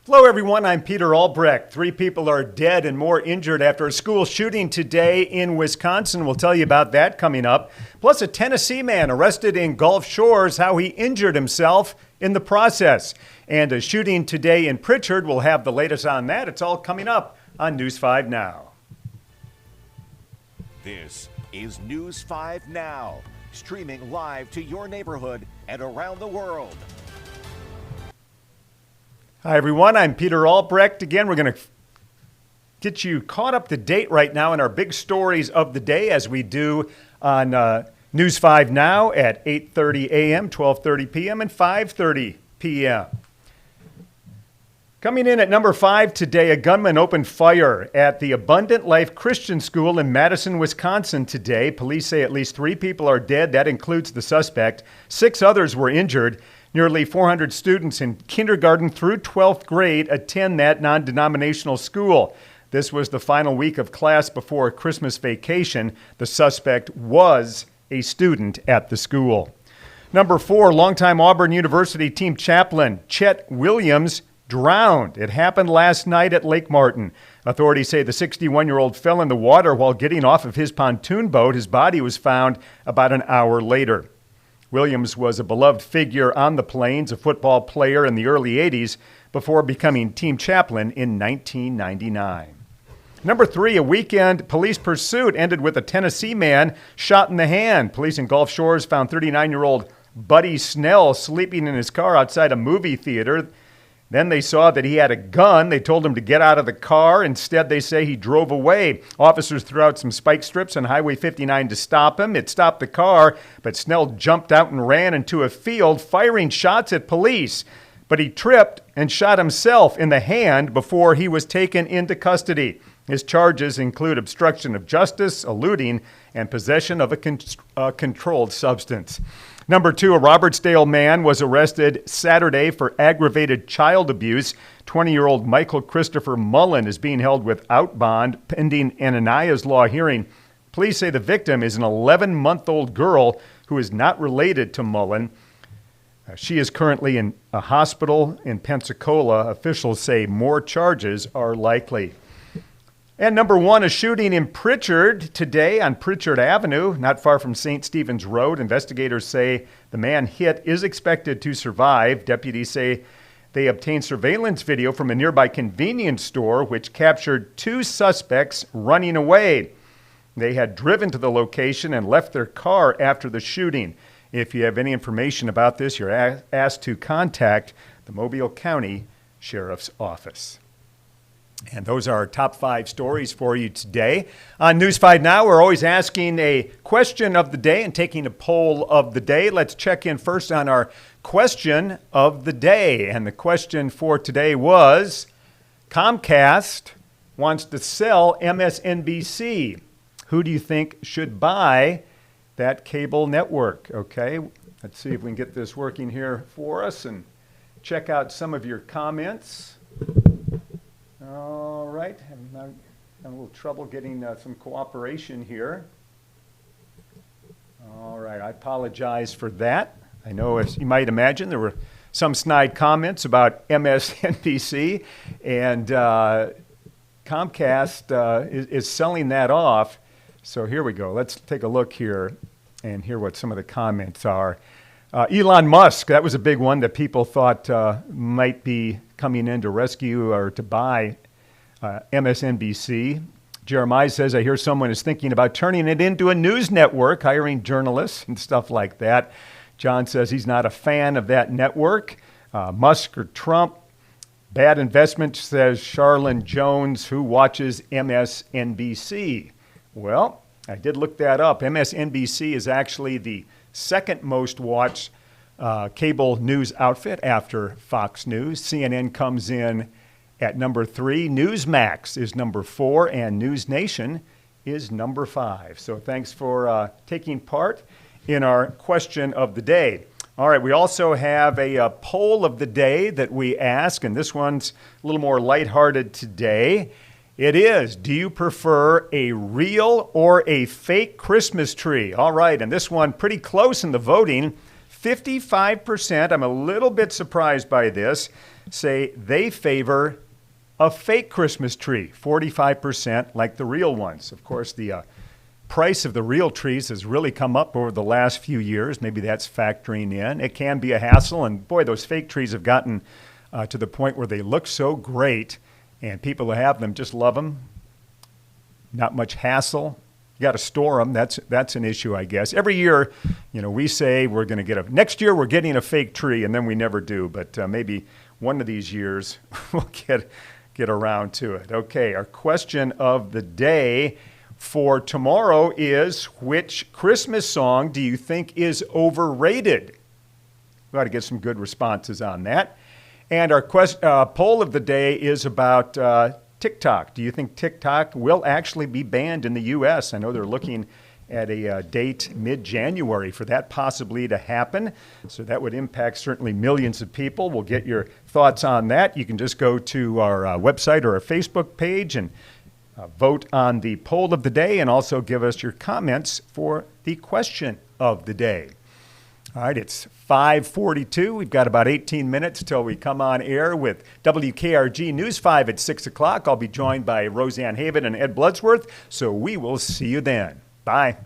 Hello, everyone. I'm Peter Albrecht. 3 people are dead and more injured after a school shooting today in Wisconsin. We'll tell you about that coming up. Plus, a Tennessee man arrested in Gulf Shores, how he injured himself in the process. And a shooting today in Prichard. We'll have the latest on that. It's all coming up on News 5 Now. This is News 5 Now, streaming live to your neighborhood and around the world. Hi, everyone. I'm Peter Albrecht. Again, we're going to get you caught up to date right now in our big stories of the day, as we do on News 5 Now at 8:30 a.m., 12:30 p.m., and 5:30 p.m. Coming in at number 5 today, a gunman opened fire at the Abundant Life Christian School in Madison, Wisconsin today. Police say at least 3 people are dead. That includes the suspect. 6 others were injured. Nearly 400 students in kindergarten through 12th grade attend that non-denominational school. This was the final week of class before Christmas vacation. The suspect was a student at the school. Number 4, longtime Auburn University team chaplain Chet Williams drowned. It happened last night at Lake Martin. Authorities say the 61-year-old fell in the water while getting off of his pontoon boat. His body was found about an hour later. Williams was a beloved figure on the plains, a football player in the early 80s before becoming team chaplain in 1999. Number 3, a weekend police pursuit ended with a Tennessee man shot in the hand. Police in Gulf Shores found 39-year-old Buddy Snell sleeping in his car outside a movie theater. Then they saw that he had a gun. They told him to get out of the car. Instead, they say he drove away. Officers threw out some spike strips on Highway 59 to stop him. It stopped the car, but Snell jumped out and ran into a field, firing shots at police. But he tripped and shot himself in the hand before he was taken into custody. His charges include obstruction of justice, eluding, and possession of a controlled substance. Number 2, a Robertsdale man was arrested Saturday for aggravated child abuse. 20-year-old Michael Christopher Mullen is being held without bond pending an Ananias Law hearing. Police say the victim is an 11-month-old girl who is not related to Mullen. She is currently in a hospital in Pensacola. Officials say more charges are likely. And number 1, a shooting in Prichard today on Prichard Avenue, not far from St. Stephen's Road. Investigators say the man hit is expected to survive. Deputies say they obtained surveillance video from a nearby convenience store, which captured 2 suspects running away. They had driven to the location and left their car after the shooting. If you have any information about this, you're asked to contact the Mobile County Sheriff's Office. And those are our top 5 stories for you today. On News 5 Now, we're always asking a question of the day and taking a poll of the day. Let's check in first on our question of the day. And the question for today was, Comcast wants to sell MSNBC. Who do you think should buy that cable network? Okay, let's see if we can get this working here for us and check out some of your comments. All right, I'm having a little trouble getting some cooperation here. All right, I apologize for that. I know, as you might imagine, there were some snide comments about MSNBC, and Comcast is selling that off. So here we go. Let's take a look here and hear what some of the comments are. Elon Musk, that was a big one that people thought might be coming in to rescue or to buy MSNBC. Jeremiah says, I hear someone is thinking about turning it into a news network, hiring journalists and stuff like that. John says he's not a fan of that network. Musk or Trump, bad investment, says Charlene Jones, who watches MSNBC. Well, I did look that up. MSNBC is actually the second most watched cable news outfit after Fox News. CNN comes in at number 3. Newsmax is number 4, and News Nation is number 5. So thanks for taking part in our question of the day. All right, we also have a poll of the day that we ask, and this one's a little more lighthearted today. It is, do you prefer a real or a fake Christmas tree? All right, and this one pretty close in the voting. 55%, I'm a little bit surprised by this, say they favor a fake Christmas tree. 45% like the real ones. Of course, the price of the real trees has really come up over the last few years. Maybe that's factoring in. It can be a hassle, and boy, those fake trees have gotten to the point where they look so great, and people who have them just love them. Not much hassle. You got to store them. That's an issue, I guess. Every year, we say we're going to get next year we're getting a fake tree, and then we never do. But maybe one of these years we'll get around to it. Okay, our question of the day for tomorrow is, which Christmas song do you think is overrated? We ought to get some good responses on that. And our poll of the day is about TikTok. Do you think TikTok will actually be banned in the U.S.? I know they're looking at a date mid-January for that possibly to happen. So that would impact certainly millions of people. We'll get your thoughts on that. You can just go to our website or our Facebook page and vote on the poll of the day, and also give us your comments for the question of the day. All right, it's 5:42. We've got about 18 minutes till we come on air with WKRG News 5 at 6 o'clock. I'll be joined by Roseanne Haven and Ed Bloodsworth, so we will see you then. Bye.